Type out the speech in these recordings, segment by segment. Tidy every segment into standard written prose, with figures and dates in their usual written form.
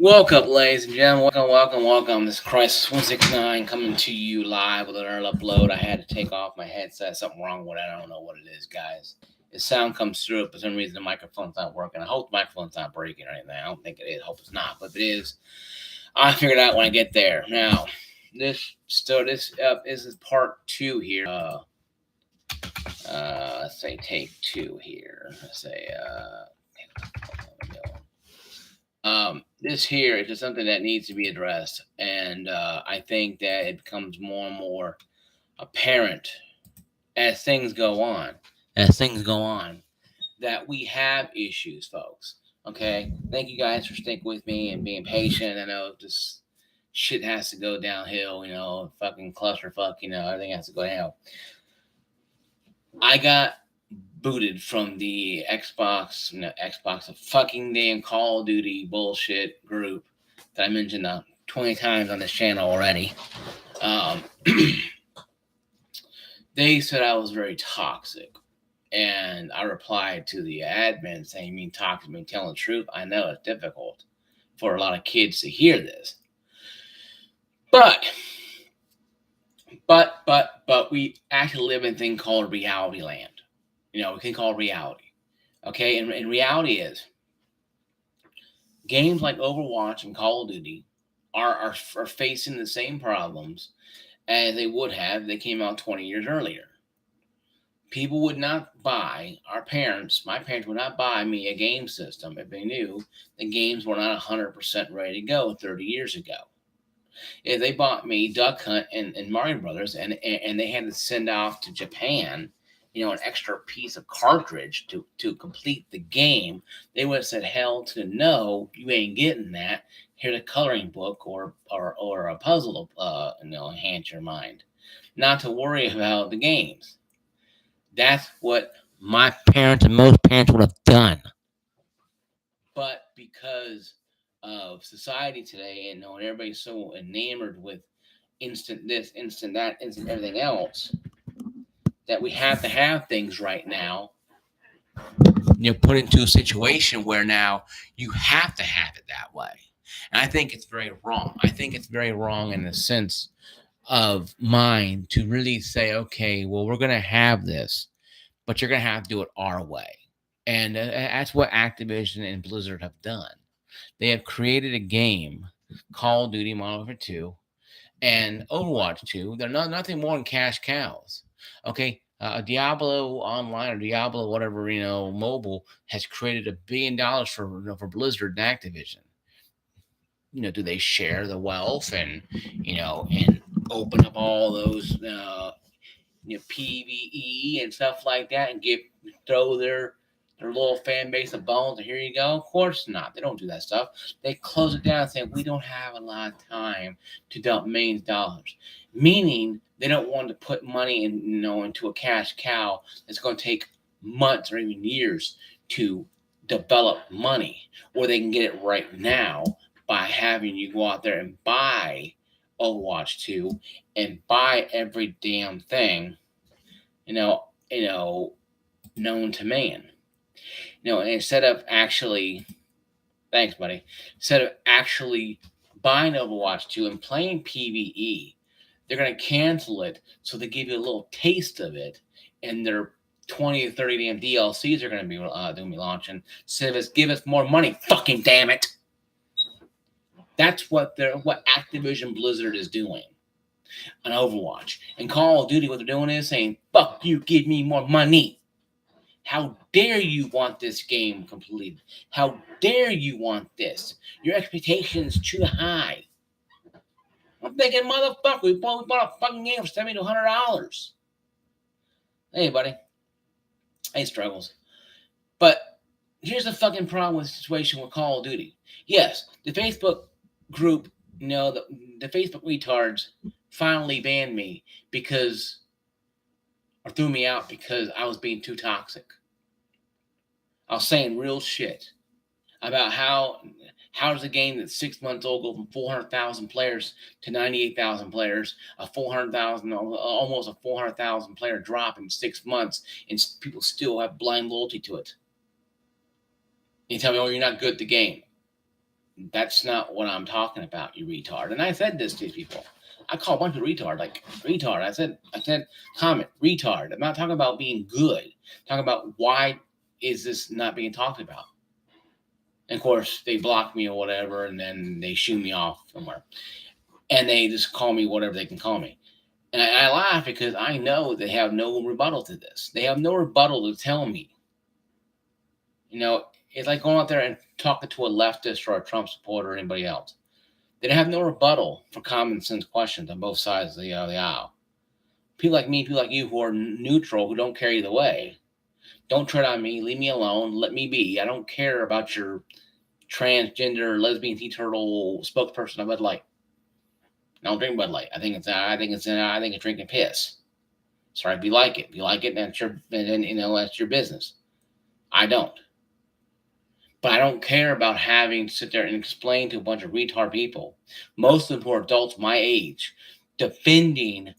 Welcome, ladies and gentlemen. Welcome. This is Crisis 169 coming to you live with another upload. I had to take off my headset. Something wrong with it. I don't know what it is, guys. The sound comes through, but for some reason the microphone's not working. I hope the microphone's not breaking or anything. I don't think it is. I hope it's not. But if it is, I'll figure it out when I get there. Now, this is part two here. Let's say take two here. Let's say this here is just something that needs to be addressed, and I think that it becomes more and more apparent as things go on. That we have issues, folks. Okay, thank you guys for sticking with me and being patient. I know this shit has to go downhill. Fucking clusterfuck. Everything has to go down. I got booted from the Xbox, a fucking damn Call of Duty bullshit group that I mentioned 20 times on this channel already. They said I was very toxic, and I replied to the admin saying, "You mean toxic? You mean telling the truth?" I know it's difficult for a lot of kids to hear this, but we actually live in a thing called reality land. We can call it reality. Okay, and reality is games like Overwatch and Call of Duty are facing the same problems as they would have if they came out 20 years earlier. People would not buy, my parents would not buy me a game system if they knew the games were not 100% ready to go 30 years ago. If they bought me Duck Hunt and Mario Brothers and they had to send off to Japan, an extra piece of cartridge to complete the game, they would have said, "Hell to no, you ain't getting that. Here's a coloring book or a puzzle to enhance your mind. Not to worry about the games." That's what my parents and most parents would have done. But because of society today, and everybody's so enamored with instant this, instant that, instant everything else, that we have to have things right now, put into a situation where now you have to have it that way. And I think it's very wrong. I think it's very wrong in the sense of mine to really say, okay, well, we're going to have this, but you're going to have to do it our way. And that's what Activision and Blizzard have done. They have created a game, Call of Duty Modern Warfare 2 and Overwatch 2. They're nothing more than cash cows. Okay, Diablo Online or Diablo whatever mobile has created $1 billion for Blizzard and Activision. Do they share the wealth and and open up all those PVE and stuff like that and throw their little fan base of bones and here you go? Of course not. They don't do that stuff. They close it down and say, "We don't have a lot of time to dump millions of dollars," meaning they don't want to put money into a cash cow that's going to take months or even years to develop money, or they can get it right now by having you go out there and buy Overwatch 2 and buy every damn thing, known to man. And instead of actually, thanks, buddy, instead of actually buying Overwatch 2 and playing PvE, they're going to cancel it so they give you a little taste of it, and their 20 to 30 damn DLCs are going to be launching. Instead of us, give us more money, fucking damn it. That's what Activision Blizzard is doing on Overwatch. And Call of Duty, what they're doing is saying, "Fuck you, give me more money. How dare you want this game completed? How dare you want this? Your expectations too high." I'm thinking, motherfucker, we bought a fucking game for $70 to $100. Hey, buddy. Hey, struggles. But here's the fucking problem with the situation with Call of Duty. Yes, the Facebook group, the Facebook retards finally banned me or threw me out because I was being too toxic. I was saying real shit about how does a game that's 6 months old go from 400,000 players to 98,000 players, almost a 400,000 player drop in 6 months, and people still have blind loyalty to it. You tell me, "Oh, you're not good at the game." That's not what I'm talking about, you retard. And I said this to these people. I call a bunch of retard, like retard. I said, comment, retard. I'm not talking about being good. I'm talking about why is this not being talked about? And of course, they block me or whatever, and then they shoo me off somewhere. And they just call me whatever they can call me. And I laugh because I know they have no rebuttal to this. They have no rebuttal to tell me. It's like going out there and talking to a leftist or a Trump supporter or anybody else. They have no rebuttal for common sense questions on both sides of the aisle. People like me, people like you who are neutral, who don't care either way, don't tread on me, leave me alone, let me be. I don't care about your transgender, lesbian, turtle spokesperson of Bud Light. I don't drink Bud Light. I think it's drinking piss. Sorry if you like it. If you like it, that's your business. I don't. But I don't care about having to sit there and explain to a bunch of retard people, most of them who are adults my age, defending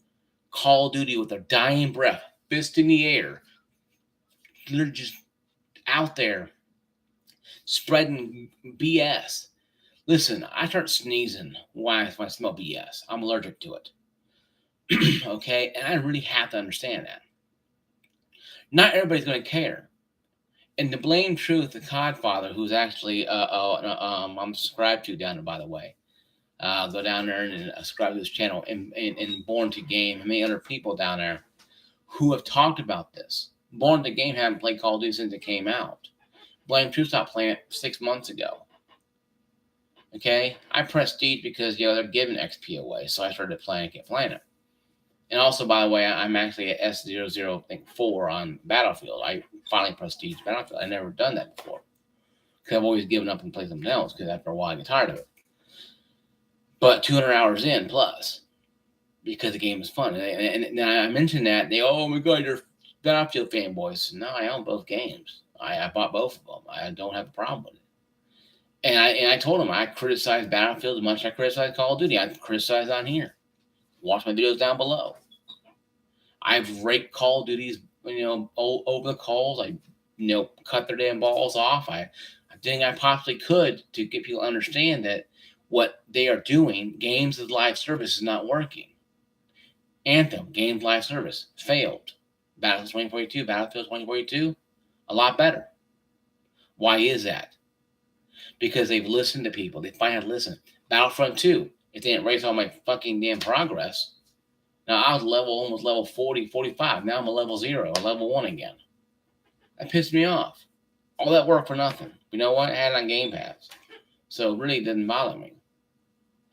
Call of Duty with their dying breath, fist in the air. They're just out there spreading BS. Listen, I start sneezing when I smell BS. I'm allergic to it. Okay? And I really have to understand that. Not everybody's going to care. And to blame Truth, the Codfather, who's actually I'm subscribed to down there, by the way. Go down there and subscribe to this channel, and Born to Game, and many other people down there who have talked about this. Born to Game haven't played Call of Duty since it came out. Blame Truth stopped playing it 6 months ago. Okay? I prestige because they're giving XP away, so I started playing it. And also, by the way, I'm actually at S00 on Battlefield. I finally prestige Battlefield. I've never done that before. Because I've always given up and played something else, because after a while I get tired of it. But 200 hours in plus, because the game is fun. And I mentioned that. Oh my God, you're Battlefield fanboys. No, I own both games. I bought both of them. I don't have a problem with it. And I told them I criticize Battlefield as much as I criticize Call of Duty. I criticize on here. Watch my videos down below. I've raked Call of Duty's, over the calls. I, cut their damn balls off. I did I possibly could to get people to understand that what they are doing, games as live service, is not working. Anthem, games live service, failed. Battlefield 2042, a lot better. Why is that? Because they've listened to people. They finally listen. Battlefront 2, if they didn't raise all my fucking damn progress. Now, I was almost level 40, 45. Now I'm a level 0, a level 1 again. That pissed me off. All that work for nothing. You know what? I had it on Game Pass. So it really didn't bother me.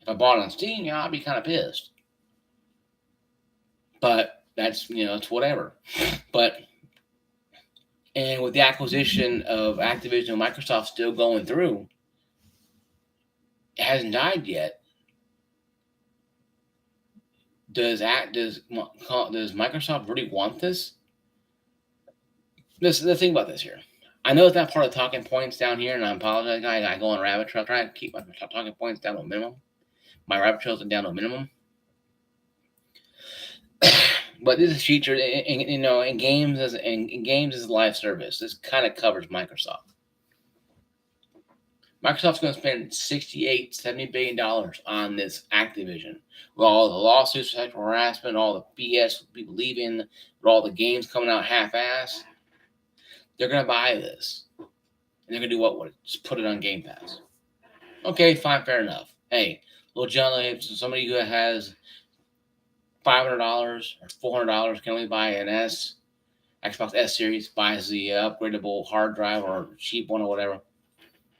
If I bought it on Steam, I'd be kind of pissed. But that's, it's whatever. And with the acquisition of Activision and Microsoft still going through, it hasn't died yet. Does Microsoft really want this? Let's think about this here. I know it's not part of the talking points down here, and I apologize. I go on rabbit trail. Try to keep my talking points down to a minimum. My rabbit trails are down to a minimum. But this is featured in games as a live service. This kind of covers Microsoft. Microsoft's going to spend $68-70 billion on this Activision. With all the lawsuits, sexual harassment, all the BS, people leaving, with all the games coming out half-ass. They're going to buy this. And they're going to do what with it? Just put it on Game Pass. Okay, fine, fair enough. Hey, little John, if somebody who has $500 or $400 can only buy an Xbox S Series, buys the upgradable hard drive or cheap one or whatever,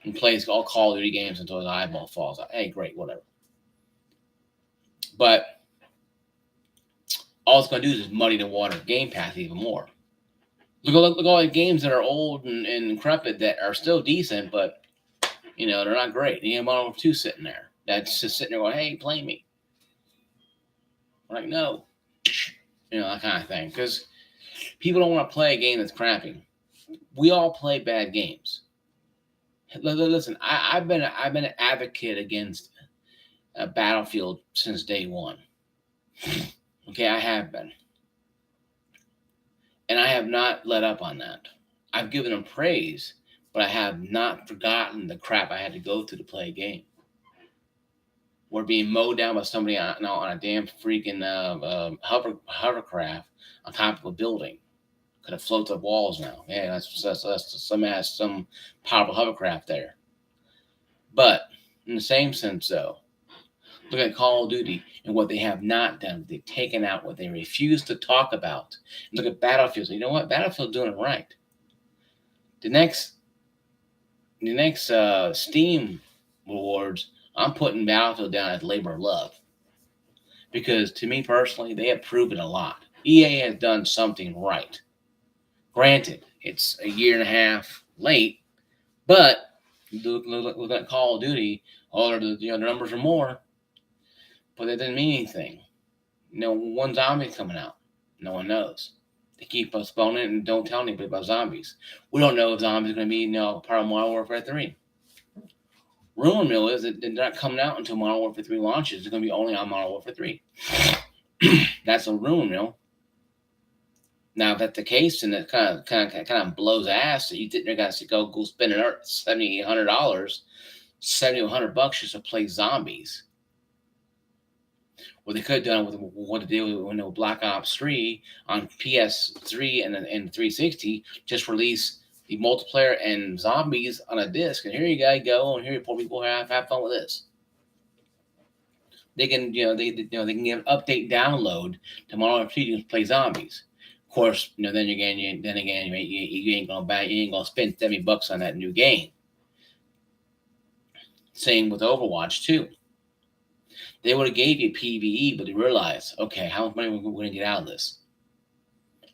and plays all Call of Duty games until his eyeball falls out. Hey, great, whatever. But all it's going to do is muddy the water of Game Pass even more. Look at all the games that are old and decrepit that are still decent, but, they're not great. You have Modern Warfare 2 sitting there. That's just sitting there going, hey, play me. I'm like, no. That kind of thing. Because people don't want to play a game that's crappy. We all play bad games. Listen, I've been an advocate against Battlefield since day one. Okay, I have been. And I have not let up on that. I've given them praise, but I have not forgotten the crap I had to go through to play a game. were being mowed down by somebody on a damn freaking hovercraft on top of a building. Could have floated up walls now. Yeah, that's some powerful hovercraft there. But in the same sense, though, look at Call of Duty and what they have not done. They've taken out what they refuse to talk about. Look at Battlefield. So you know what? Battlefield's doing it right. The next Steam rewards, I'm putting Battlefield down as labor of love, because to me personally, they have proven a lot. EA has done something right. Granted, it's a year and a half late, but look at Call of Duty. All the numbers are more, but that doesn't mean anything. One zombie's coming out. No one knows. They keep postponing it and don't tell anybody about zombies. We don't know if zombies are going to be part of Modern Warfare 3. Rumor mill is that they're not coming out until Modern Warfare 3 launches. It's going to be only on Modern Warfare 3. That's a rumor mill. Now, if that's the case, and it kind of blows ass, that you think they're going to go spend $7,800, $7,100 just to play zombies. What they could have done with what they did with Black Ops 3 on PS3 and 360, just release the multiplayer and zombies on a disc, and here you guys go, and here you poor people have fun with this. They can they can get an update download to Modern Warfare 3 to play zombies. Of course, then again, you ain't gonna spend $70 on that new game. Same with Overwatch 2. They would have gave you PvE, but they realized, okay, how much money are we going to get out of this?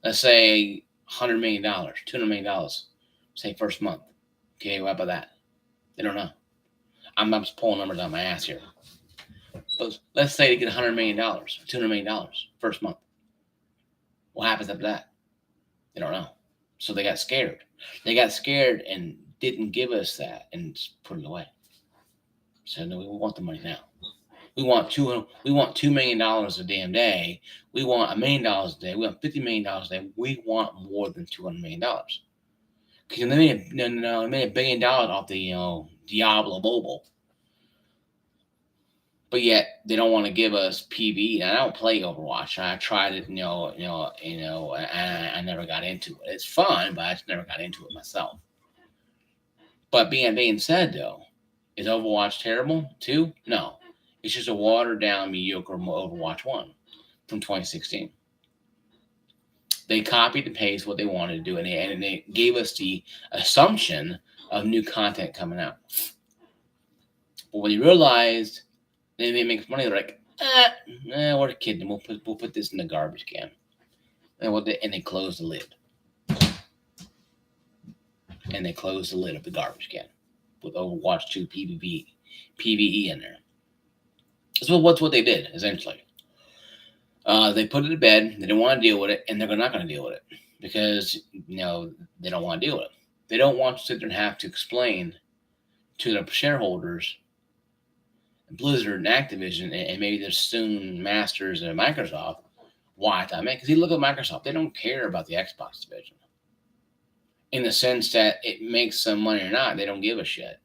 Let's say $100 million, $200 million, say first month. Okay, what about that? They don't know. I'm just pulling numbers out of my ass here. But let's say they get $100 million, $200 million first month. What happens after that? They don't know. So they got scared. They got scared and didn't give us that and just put it away. So no, we want the money now. We want $2 million a damn day. We want $1 million a day. We want $50 million a day. We want more than $200 million. Because they made $1 billion off the Diablo Mobile, but yet they don't want to give us PvE. And I don't play Overwatch. I tried it, and I never got into it. It's fun, but I just never got into it myself. But being said, though, is Overwatch terrible? 2? No. It's just a watered-down, mediocre Overwatch 1 from 2016. They copied and pasted what they wanted to do, and they gave us the assumption of new content coming out. But when they realized they didn't make money, they're like, we're kidding. We'll put this in the garbage can. And they closed the lid. And they closed the lid of the garbage can with Overwatch 2 PvE in there. So what's what they did, essentially. They put it to bed. They didn't want to deal with it, and they're not going to deal with it because, they don't want to deal with it. They don't want to sit there and have to explain to their shareholders, Blizzard and Activision, and maybe their soon masters at Microsoft, why that makes. Because you look at Microsoft, they don't care about the Xbox division. In the sense that it makes some money or not, they don't give a shit.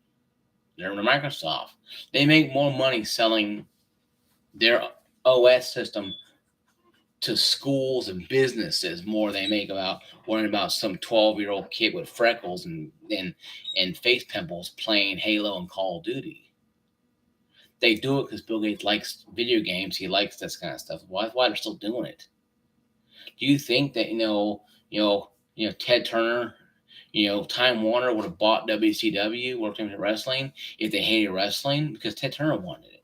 They're Microsoft. They make more money selling their OS system to schools and businesses more than they make about worrying about some 12-year-old kid with freckles and face pimples playing Halo and Call of Duty. They do it because Bill Gates likes video games. He likes this kind of stuff. Why they're still doing it? Do you think that Ted Turner, Time Warner would have bought WCW, World Championship Wrestling, if they hated wrestling? Because Ted Turner wanted it.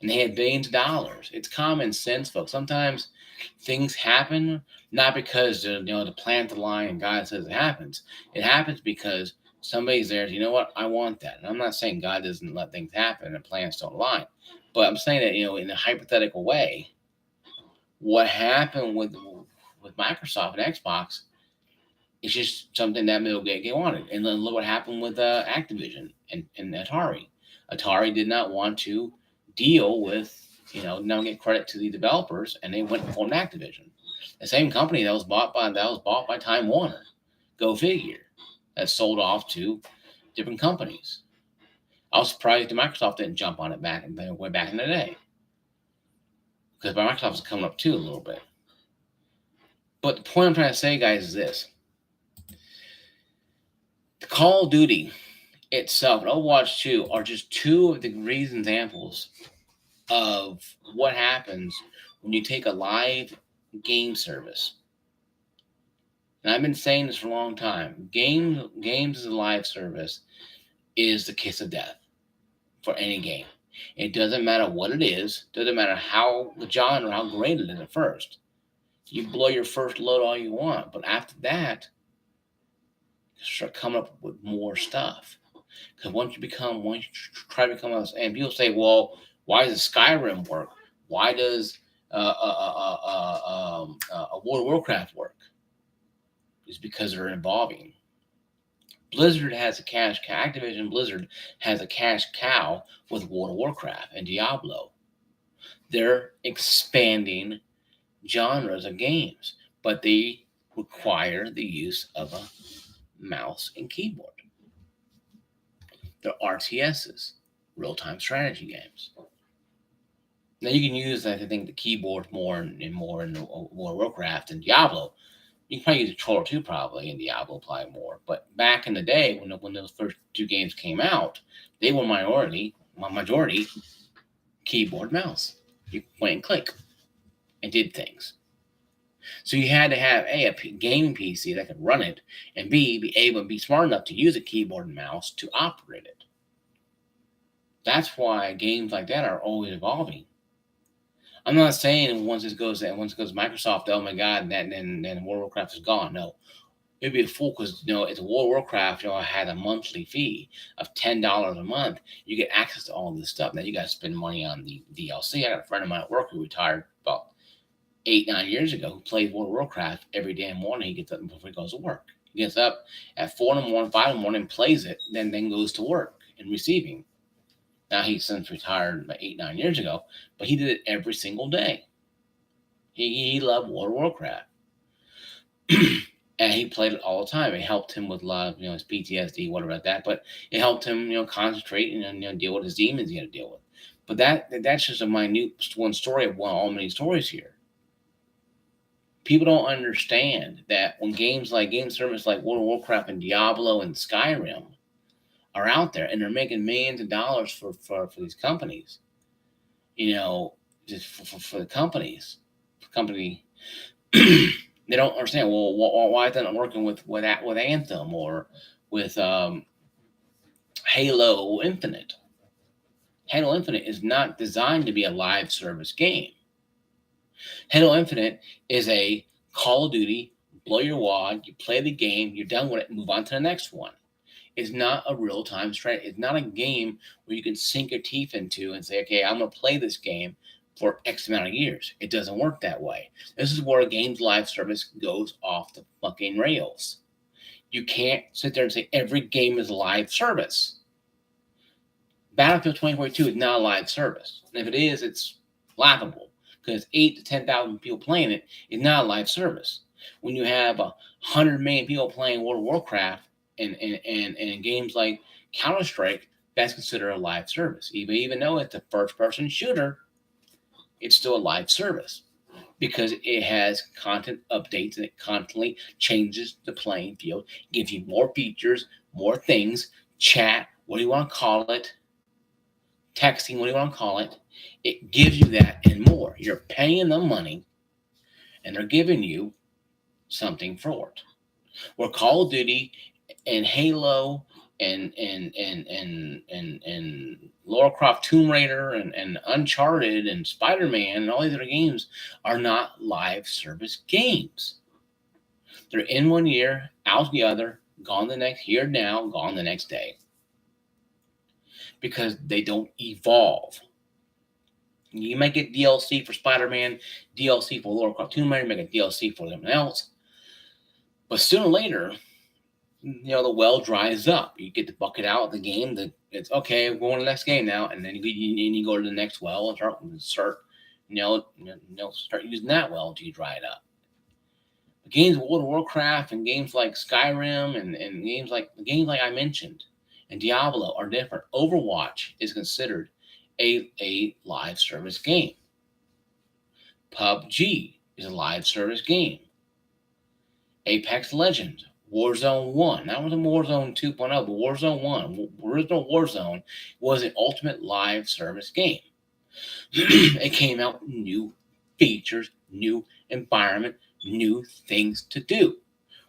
And they had billions of dollars. It's common sense, folks. Sometimes things happen not because the planet line and God says it happens. It happens because somebody's there. You know what? I want that. And I'm not saying God doesn't let things happen and plans don't align, but I'm saying that in a hypothetical way, what happened with Microsoft and Xbox is just something that Bill Gates wanted. And then look what happened with Activision and Atari. Atari did not want to deal with, not get credit to the developers, and they went and formed Activision, the same company that was bought by Time Warner. Go figure. That sold off to different companies. I was surprised that Microsoft didn't jump on it way back in the day, because Microsoft is coming up too a little bit. But the point I'm trying to say, guys, is this: the Call of Duty itself and Overwatch 2 are just two of the recent examples of what happens when you take a live game service. And I've been saying this for a long time. Games as a live service is the kiss of death for any game. It doesn't matter what it is, doesn't matter how the genre, how great it is at first. You blow your first load all you want, but after that, you start coming up with more stuff. Because once you try to become and people say, well, why does Skyrim work? Why does World of Warcraft work? It's because they're evolving. Blizzard has a cash cow. Activision Blizzard has a cash cow with World of Warcraft and Diablo. They're expanding genres of games, but they require the use of a mouse and keyboard. They're RTSs, real-time strategy games. Now you can use, I think, the keyboard more in World of Warcraft and Diablo. You can probably use a controller too, probably, in Diablo probably more. But back in the day, when those first two games came out, they were majority keyboard mouse. You point and click and did things. So you had to have a gaming PC that could run it, and B, be able to be smart enough to use a keyboard and mouse to operate it. That's why games like that are always evolving. I'm not saying once it goes to Microsoft, oh my God, then World of Warcraft is gone. No, it'd be a fool, because it's a World of Warcraft. Had a monthly fee of $10 a month. You get access to all this stuff. Now you got to spend money on the DLC. I got a friend of mine at work who retired about 8-9 years ago, who plays World of Warcraft every damn morning. He gets up before he goes to work. He gets up at 4 in the morning, 5 in the morning, plays it, then goes to work and receiving. Now he's since retired about 8-9 years ago, but he did it every single day. He loved World of Warcraft. And he played it all the time. It helped him with a lot of his PTSD, whatever like that. But it helped him concentrate and deal with his demons he had to deal with. But that's just a minute one story of all many stories here. People don't understand that when game services like World of Warcraft and Diablo and Skyrim are out there and they're making millions of dollars for these companies, just for the companies, they don't understand. Well, why is that not working with Anthem or with Halo Infinite? Halo Infinite is not designed to be a live service game. Halo Infinite is a Call of Duty, blow your wad, you play the game, you're done with it, move on to the next one. It's not a real-time strategy. It's not a game where you can sink your teeth into and say, okay, I'm going to play this game for X amount of years. It doesn't work that way. This is where a game's live service goes off the fucking rails. You can't sit there and say every game is live service. Battlefield 2042 is not a live service. And if it is, it's laughable, because 8,000 to 10,000 people playing it is not a live service. When you have 100 million people playing World of Warcraft and games like Counter-Strike, that's considered a live service. Even though it's a first-person shooter, it's still a live service, because it has content updates and it constantly changes the playing field, gives you more features, more things, chat, what do you want to call it, texting, what do you want to call it. It gives you that and more. You're paying them money, and they're giving you something for it. Where Call of Duty and Halo and Lara Croft Tomb Raider and Uncharted and Spider-Man and all these other games are not live service games. They're in one year, out the other, gone the next, here now, gone the next day. Because they don't evolve. You might get DLC for Spider-Man, DLC for Lara Croft Tomb Raider, make a DLC for something else. But sooner or later, the well dries up. You get the bucket out of the game. It's okay, we're going to the next game now, and then you go to the next well and start using that well until you dry it up. The games of World of Warcraft and games like Skyrim and games like I mentioned, and Diablo are different. Overwatch is considered a live service game. PUBG is a live service game. Apex Legends, Warzone 1. That wasn't Warzone 2.0, but Warzone 1. Original Warzone was an ultimate live service game. It came out with new features, new environment, new things to do.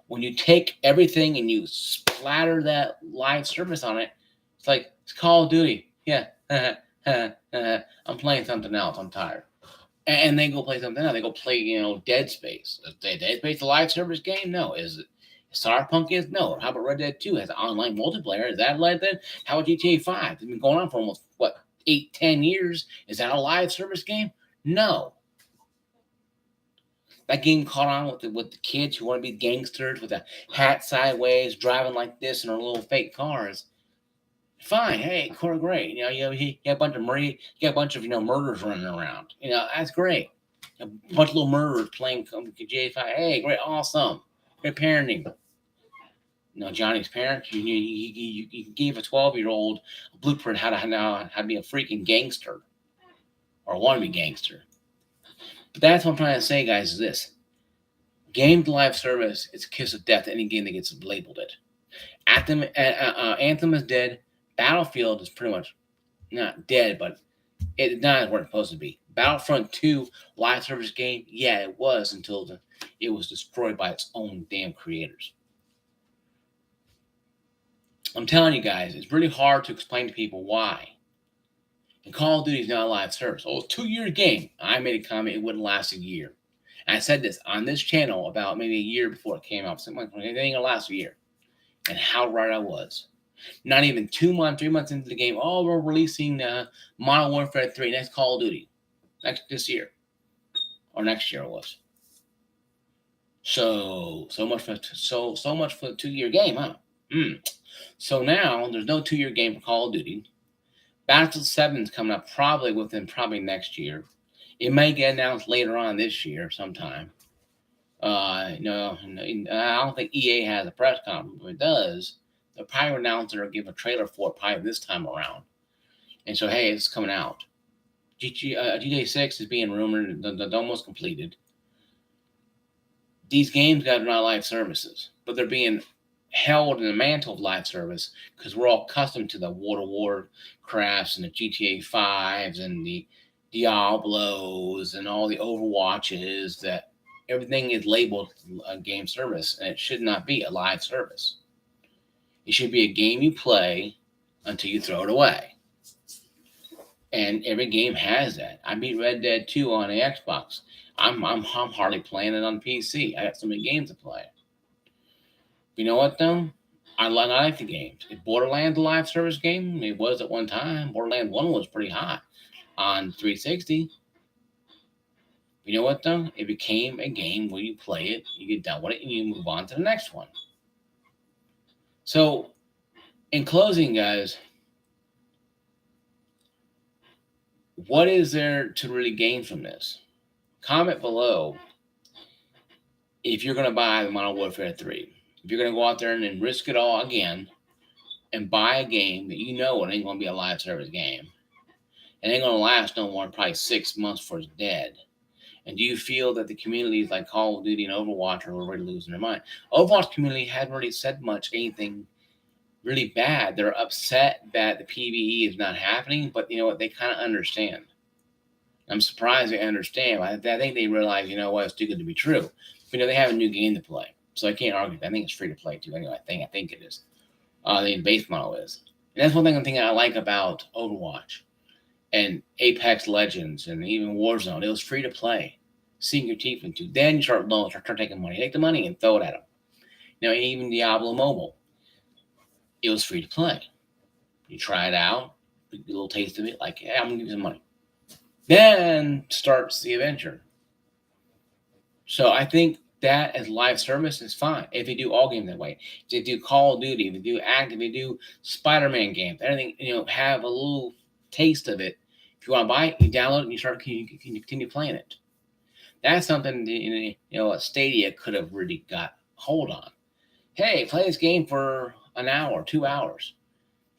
When you take everything and you splatter that live service on it, it's like, it's Call of Duty. Yeah, I'm playing something else. I'm tired. And they go play something else. They go play, Dead Space. Is Dead Space a live service game? No. Is it Cyberpunk is? No. How about Red Dead 2 has online multiplayer? Is that like that? How about GTA 5? It's been going on for almost, 8-10 years. Is that a live service game? No. That game caught on with the kids who want to be gangsters with a hat sideways, driving like this in their little fake cars. Fine, hey, great. You got a bunch of murders running around. That's great. A bunch of little murderers playing GTA 5. Hey, great, awesome. Great parenting. Johnny's parents, you gave a 12-year-old a blueprint how to be a freaking gangster or want to be gangster. But that's what I'm trying to say, guys, is this. Game to live service is a kiss of death to any game that gets labeled it. Anthem is dead. Battlefield is pretty much not dead, but it's not where it's supposed to be. Battlefront 2 live service game, yeah, it was until it was destroyed by its own damn creators. I'm telling you guys, it's really hard to explain to people why. And Call of Duty is not a live service. Oh, it's a 2-year game. I made a comment it wouldn't last a year. And I said this on this channel about maybe a year before it came out. Something like it ain't gonna last a year. And how right I was. Not even 2 months, 3 months into the game. Oh, we're releasing Modern Warfare 3 next Call of Duty this year or next year it was. So much for the 2-year game, huh? So now there's no 2-year game for Call of Duty. Battlefield 7 is coming up probably next year. It may get announced later on this year sometime. I don't think EA has a press conference. If it does, they'll probably announce it or give a trailer for it probably this time around. And so, hey, it's coming out. GTA 6 is being rumored, they're almost completed. These games got not live services, but they're being held in the mantle of live service because we're all accustomed to the World of Warcrafts and the GTA 5s and the Diablos and all the Overwatches that everything is labeled a game service, and it should not be a live service. It should be a game you play until you throw it away. And every game has that. I beat Red Dead 2 on the Xbox. I'm hardly playing it on PC. I got so many games to play. You know what, though? I like the games. Is Borderlands a live service game? It was at one time. Borderlands 1 was pretty hot on 360. You know what, though? It became a game where you play it, you get done with it, and you move on to the next one. So, in closing, guys, what is there to really gain from this? Comment below if you're going to buy the Modern Warfare 3. If you're going to go out there and risk it all again and buy a game that you know it ain't going to be a live service game. It ain't going to last no more than probably 6 months before it's dead. And do you feel that the communities like Call of Duty and Overwatch are already losing their mind? Overwatch community hadn't really said anything really bad. They're upset that the PvE is not happening, but you know what? They kind of understand. I'm surprised they understand. I think they realize, it's too good to be true. They have a new game to play, so I can't argue. I think it's free to play too. Anyway, I think it is. The base model is. And that's one thing I like about Overwatch and Apex Legends and even Warzone. It was free to play. Sink your teeth into. Then you start taking money. Take the money and throw it at them. Even Diablo Mobile, it was free to play. You try it out, get a little taste of it, like, hey, I'm going to give you some money. Then starts the adventure. So I think that as live service is fine. If you do all games that way. If you do Call of Duty, if you do if you do Spider-Man games, anything, have a little taste of it. If you want to buy it, you download it and you continue playing it. That's something Stadia could have really got hold on. Hey, play this game for an hour, 2 hours.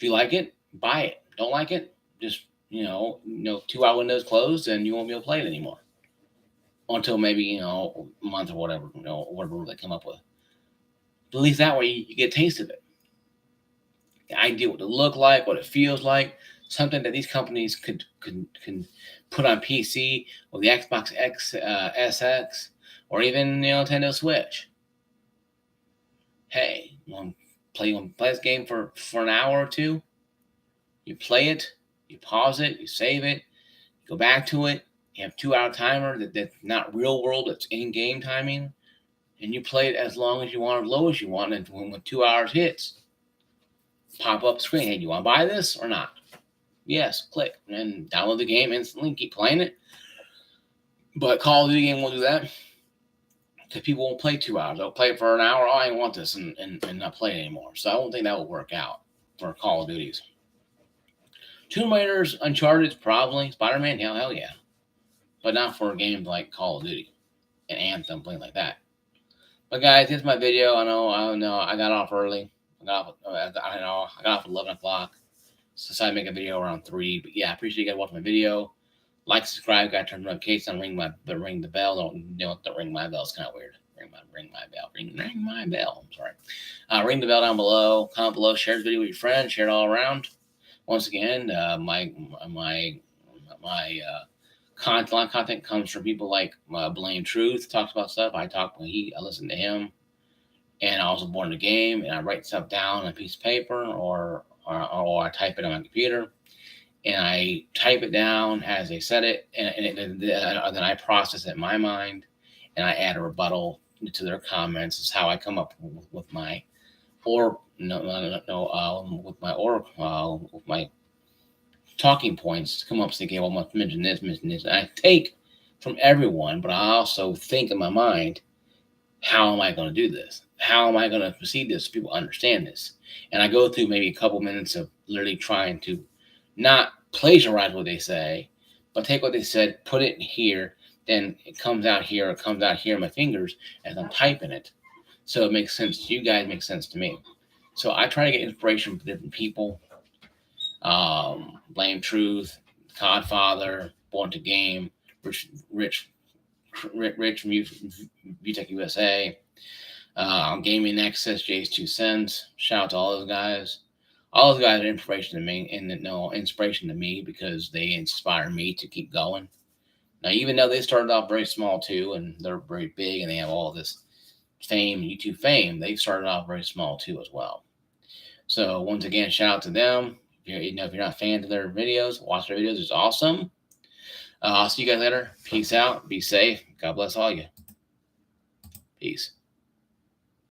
If you like it, buy it. Don't like it, just 2-hour windows closed, and you won't be able to play it anymore until maybe a month or whatever, whatever they come up with. But at least that way you get a taste of it. The idea what it look like, what it feels like, something that these companies can put on PC or the Xbox SX or even Nintendo Switch. Hey, you want to play this game for an hour or two? You play it, you pause it, you save it, you go back to it. You have 2-hour timer that's not real world, it's in-game timing, and you play it as long as you want, as low as you want, and when 2 hours hits, pop up screen. Hey, do you want to buy this or not? Yes, click, and download the game instantly, keep playing it. But Call of Duty game won't do that, because people won't play 2 hours. They'll play it for an hour. Oh, I don't want this, and not play it anymore. So I don't think that will work out for Call of Duties. Tomb Raiders, Uncharted, probably. Spider-Man, hell yeah. But not for games like Call of Duty and Anthem, playing like that. But guys, this is my video. I know, I got off early. I got off at 11 o'clock. So decided to make a video around 3. But yeah, I appreciate you guys watching my video. Like, subscribe, got to turn the notifications on, ring the bell. Don't ring my bell. It's kind of weird. Ring my bell. Ring my bell. I'm sorry. Ring the bell down below. Comment below. Share the video with your friends. Share it all around. Once again, my content comes from people like Blame Truth. Talks about stuff. I listen to him, and I was born in the game, and I write stuff down on a piece of paper, or I type it on my computer, and I type it down as they said it, and then I process it in my mind, and I add a rebuttal to their comments. Is how I come up with my with my talking points to come up thinking, well, I must mention this. And I take from everyone, but I also think in my mind, how am I going to do this? How am I going to proceed this so people understand this? And I go through maybe a couple minutes of literally trying to not plagiarize what they say, but take what they said, put it in here, then it comes out here, or comes out here in my fingers as I'm typing it. So it makes sense to you guys, makes sense to me. So I try to get inspiration from different people. Blame Truth, Codfather, Born to Game, Rich from VTech USA, Gaming Access, Jay's 2 cents. Shout out to all those guys. All those guys are inspiration to me, and inspiration to me because they inspire me to keep going. Now, even though they started off very small too, and they're very big, and they have all this fame, YouTube fame, they started off very small too as well. So once again, shout out to them. If you're not fans of their videos, watch their videos. It's awesome. I'll see you guys later. Peace out. Be safe. God bless all you. Peace.